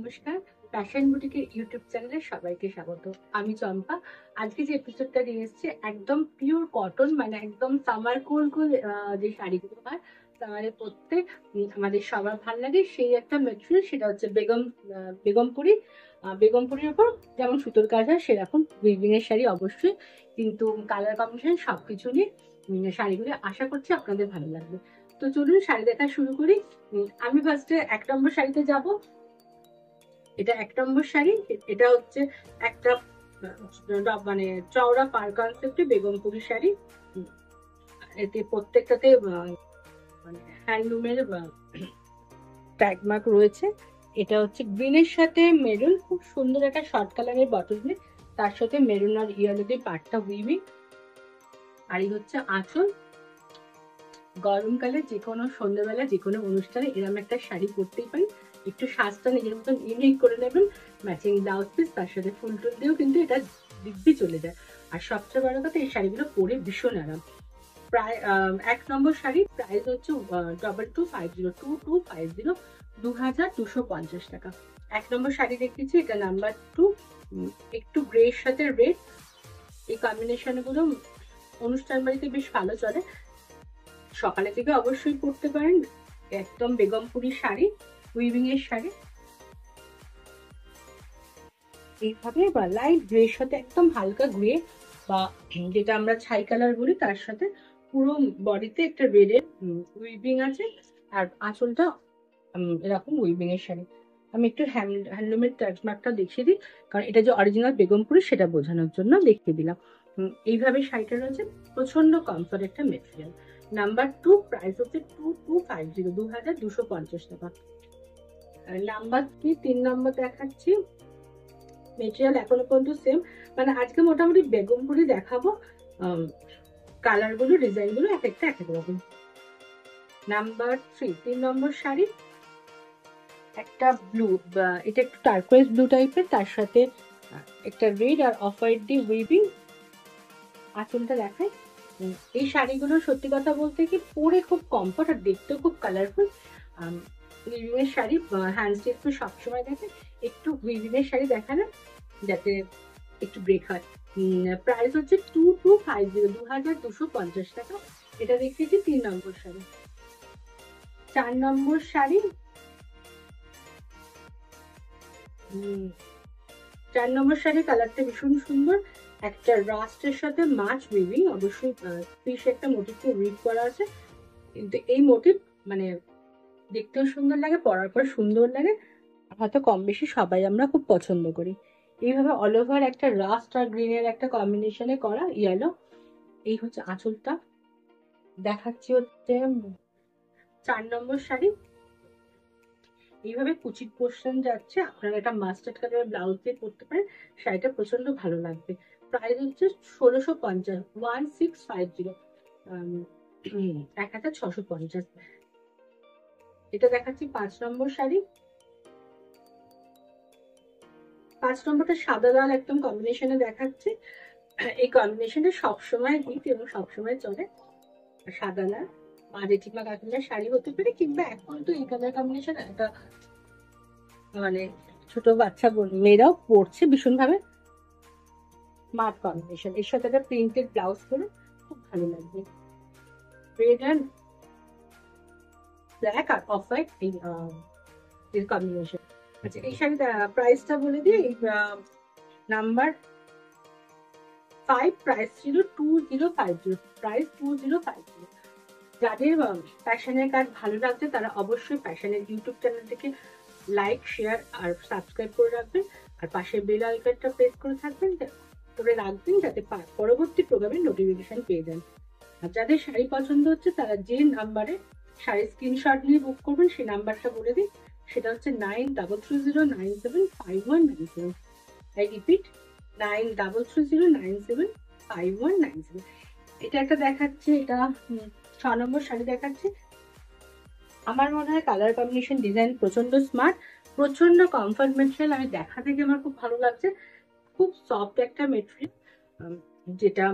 নমস্কার, fashion বুটিকের YouTube চ্যানেলে সবাইকে স্বাগত। আমি চম্পা। আজকে যে এপিসোডটা নিয়ে এসেছি একদম পিওর কটন, মানে একদম সামার কুল কুল যে শাড়িগুলো হয় সামারে পরতে আমাদের সবার ভালো লাগে সেই একটা মেটেরিয়াল, সেটা হচ্ছে বেগমপুরি। বেগমপুরির উপর যেমন সুতোর কাজ হয় সেরকম উইভিং এর শাড়ি অবশ্যই, কিন্তু কালার কম্বিনেশন সবকিছু নিয়ে শাড়িগুলো আশা করছি আপনাদের ভালো লাগবে। তো চলুন শাড়ি দেখা শুরু করি। আমি ফার্স্টে 1 নম্বর শাড়িতে যাব। এটা 1 নম্বর শাড়ি। এটা হচ্ছে একটা মানে চওড়া পার কনসেপ্টে বেগমপুরি শাড়ি। এতে প্রত্যেকটাতে মানে হ্যান্ডলুমের ট্যাগ মার্ক রয়েছে। এটা হচ্ছে গ্রিনের সাথে মেরুন, খুব সুন্দর একটা শর্ট কালারের বটল গ্রিন, তার সাথে মেরুন আর ইয়েলো দিয়ে পাটটা উইভিং। আর এই হচ্ছে আঁচল। গরমকালে যে কোনো সন্ধ্যাবেলা যে কোনো অনুষ্ঠানে এরকম একটা শাড়ি পরতেই পারি। একটু সাজটা নিজের মতন ইউনিক করে নেবেন, ম্যাচিং ব্লাউজ পিস, তার সাথে ফুল টুল দিয়েও কিন্তু এটা দিব্যি চলে যায়। আর সবচেয়ে বড় কথা, এই শাড়িগুলো পরে ভীষণ আরাম। প্রায় 1 নম্বর শাড়ি, প্রাইস হচ্ছে 2250, 2250 টাকা। 1 নম্বর শাড়ি দেখতেছি, এটা নাম্বার 2। একটু গ্রে এর সাথে রেড, এই কম্বিনেশন গুলো অনুষ্ঠান বাড়িতে বেশ ভালো চলে। সকালে থেকে অবশ্যই পরতে পারেন। একদম বেগমপুরি শাড়ি, উইভিং এর শাড়ি। এইভাবে বা লাইট গ্রের সাথে একদম হালকা গ্রে, বা যেটা আমরা ছাই কালার বলি, তার সাথে পুরো বডিতে একটা রেড এর উইভিং আছে। আর আঁচলটা এরকম উইভিং এর শাড়ি। আমি একটু হ্যান্ডলুমের ট্যাগমার্কটা দেখিয়ে দিই, কারণ এটা যে অরিজিনাল বেগমপুরি সেটা বোঝানোর জন্য দেখিয়ে দিলাম। এইভাবে শাড়িটা রয়েছে, প্রচন্ড কমফর্ট একটা মেটেরিয়াল। নাম্বার 2, প্রাইস হচ্ছে 2250 টাকা। নাম্বার 3 নম্বর দেখাচ্ছি। মেটেরিয়াল এখনো পর্যন্ত সেম, মানে আজকে মোটামুটি বেগমপুরি দেখাবো। কালার গুলো, ডিজাইন গুলো এক একটা এক এক রকম। নাম্বার 3 নম্বর শাড়ি, একটা ব্লু, এটা একটু টার্কোয়েজ ব্লু টাইপের, তার সাথে একটা রেড আর অফ হোয়াইট দিয়ে উইভিং। আঁচলটা দেখায়। এই শাড়িগুলো সত্যি কথা বলতে কি পরে খুব কমফর্ট আর দেখতেও খুব কালারফুল। উইভিং এর শাড়ি হ্যান্ড স্টিচ তো সবসময় দেখে, একটু উইভিং এর শাড়ি দেখানো যাতে একটু ব্রেক হয়। প্রাইস হচ্ছে 2250 টাকা। এটা দেখতেছি 3 নম্বর শাড়ি। 4 নম্বর শাড়ি, 4 নম্বর শাড়ি কালারটা ভীষণ সুন্দর। একটা রাস্টের সাথে মাছ উইভিং, অবশ্যই ফিশ একটা মোটিভকে উইভ করা আছে, কিন্তু এই মোটিভ মানে দেখতেও সুন্দর লাগে, পরার পর সুন্দর লাগে, হয়তো কম বেশি সবাই আমরা খুব পছন্দ করি। এইভাবে অল ওভার একটা রাস্ট আর গ্রিনের একটা কম্বিনেশনে করা ইয়েলো। এই হচ্ছে আঁচলটা। দেখাচ্ছি হচ্ছে 4 নম্বর শাড়ি। এইভাবে কুচির পোর্শন যাচ্ছে, আপনারা একটা মাস্টার্ড কালারের ব্লাউজ দিয়ে পরতে পারেন, শাড়িটা প্রচন্ড ভালো লাগবে। প্রাইস হচ্ছে 1650, 1650, 1650। এটা দেখাচ্ছি 5 নম্বর শাড়ি। 5 নম্বরটা সাদা লাল একদম কম্বিনেশনে দেখাচ্ছে। এই কম্বিনেশনটা সবসময় হিট এবং সবসময় চলে। সাদা লাল মা জেঠিমা কাকিমার শাড়ি হতে পারে, কিংবা এখন তো এই কালার কম্বিনেশন একটা মানে ছোট বাচ্চা মেয়েরাও পরছে ভীষণ ভাবে। স্মার্ট কম্বিনেশন, এর সাথে একটা প্রিন্টেড ব্লাউজ পরে খুব ভালো লাগবে। রেড অ্যান্ড ব্ল্যাক আর অফ হোয়াইট এই কম্বিনেশন। আচ্ছা, এই শাড়িটা প্রাইসটা বলে দিই। নাম্বার 5, প্রাইস ছিল 2050, প্রাইস 2050। যাদের ফ্যাশনের কাজ ভালো লাগছে তারা অবশ্যই ফ্যাশনের ইউটিউব চ্যানেলটিকে লাইক, শেয়ার আর সাবস্ক্রাইব করে রাখবেন, আর পাশে বেল আইকনটা প্রেস করে থাকবেন করে রাখবেন, যাতে পরবর্তী প্রোগ্রামের নোটিফিকেশন পেয়ে যান। আর যাদের শাড়ি পছন্দ হচ্ছে তারা যে নাম্বারে শাড়ির স্ক্রিনশট নিয়ে বুক করবেন সেই নাম্বারটা বলে দিই, সেটা হচ্ছে 9330975197। I repeat, 9330975197। এটা একটা দেখাচ্ছে, এটা 6 নম্বর শাড়ি দেখাচ্ছে। আমার মনে হয় কালার কম্বিনেশন, ডিজাইন প্রচন্ড স্মার্ট, প্রচন্ড কমফর্ট মেটেরিয়াল। আমি দেখা থেকে আমার খুব ভালো লাগছে। খুব সফট একটা মেটেরিয়াল, যেটা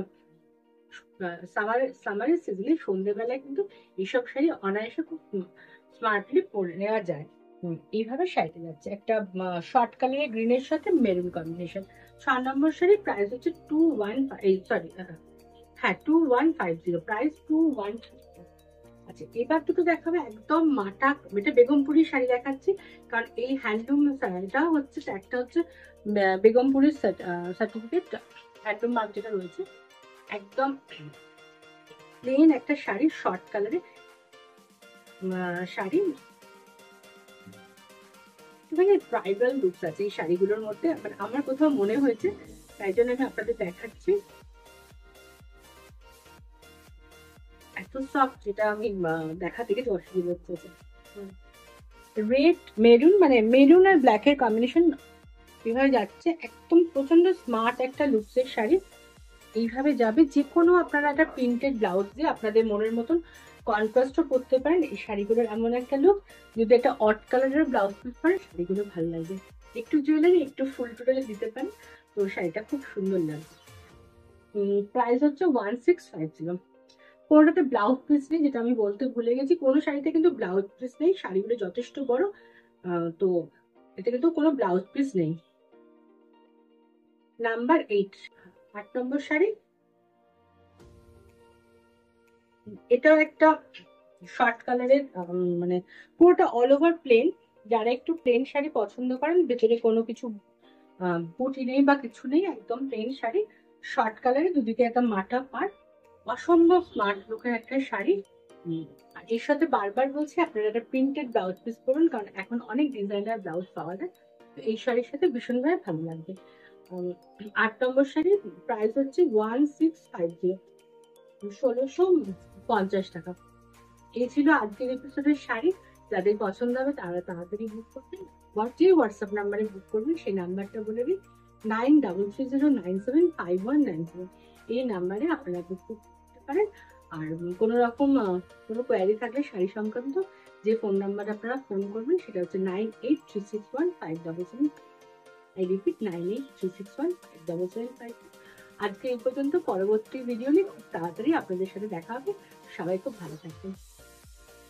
সামারের সিজনে সন্ধ্যেবেলায় কিন্তু এইসব শাড়ি অনায়াসে খুব স্মার্টলি পরে নেওয়া যায়। এইভাবে শাড়িটা যাচ্ছে, একটা শর্ট কালারের গ্রিনের সাথে মেরুন কম্বিনেশন। 6 নম্বর শাড়ি, প্রাইস হচ্ছে 2150, প্রাইস 2150। আচ্ছা, এবার দুটো দেখাবে একদম মাটা, এটা বেগমপুরি শাড়ি দেখাচ্ছি, কারণ এই হ্যান্ডলুম শাড়িটা হচ্ছে, একটা হচ্ছে বেগমপুরির সার্টিফিকেট, হ্যান্ডলুম মার্ক যেটা রয়েছে। একদম প্লেন একটা শাড়ি, শর্ট কালারের শাড়ি, মানে ট্রাইবাল লুকস আছে এই শাড়িগুলোর মধ্যে, মানে আমার কোথাও মনে হয়েছে, তাই জন্য আমি আপনাদের দেখাচ্ছি। এত সফট, যেটা আমি দেখা থেকে অসুবিধা হচ্ছে। রেড মেরুন, মানে মেরুন আর ব্ল্যাক এর কম্বিনেশন এভাবে যাচ্ছে, একদম প্রচন্ড স্মার্ট একটা লুকসের শাড়ি। এইভাবে যাবে, যে কোনো আপনারা একটা প্রিন্টেড ব্লাউজ দিয়ে আপনাদের মনের মতন কন্ট্রাস্টও করতে পারেন। এই শাড়িগুলোর এমন একটা লুক, যদি একটা অট কালারের ব্লাউজ পিস পরেন শাড়িগুলো ভালো লাগবে, একটু জুয়েলারি একটু ফুল টুলে দিতে পারেন, তো শাড়িটা খুব সুন্দর লাগবে। প্রাইস হচ্ছে 1650। কোনোটাতে ব্লাউজ পিস নেই, যেটা আমি বলতে ভুলে গেছি, কোনো শাড়িতে কিন্তু ব্লাউজ পিস নেই, শাড়িগুলো যথেষ্ট বড়, তো এটা কিন্তু কোনো ব্লাউজ পিস নেই। নাম্বার 8 নম্বর শাড়ি, এটাও একটা শর্ট কালারের, মানে পুরোটা অল ওভার প্লেন। যারা একটু প্লেন শাড়ি পছন্দ করেন, ভেতরে কোনো কিছু বুটি নেই বা কিছু নেই, একদম প্লেন শাড়ি, শর্ট কালারে, দুদিকে একটা মাথা পার, অসম্ভব স্মার্ট লুকের একটা শাড়ি। আর এর সাথে বারবার বলছি আপনারা একটা প্রিন্টেড ব্লাউজ পিস করুন, কারণ এখন অনেক ডিজাইনার ব্লাউজ পাওয়া যায়, তো এই শাড়ির সাথে ভীষণভাবে ভালো লাগবে। 8 নম্বর শাড়ি, প্রাইস হচ্ছে 1650, 1650 টাকা। এই ছিল আজকের এপিসোডের শাড়ি। যাদের পছন্দ হবে তারা তাড়াতাড়ি বুক করবেন, বা যে হোয়াটসঅ্যাপ নাম্বারে বুক করবেন সেই নাম্বারটা বলে দিই, 9330975197। এই নাম্বারে আপনারা বুক করতে পারেন। আর কোনো রকম কোনো কোয়ারি থাকলে শাড়ি সংক্রান্ত, যে ফোন নাম্বারে আপনারা ফোন করবেন সেটা হচ্ছে 98361577। I repeat, 98361577। আজকে এই পর্যন্ত, পরবর্তী ভিডিও নিয়ে খুব তাড়াতাড়ি আপনাদের সাথে দেখা হবে। সবাই খুব ভালো থাকবেন।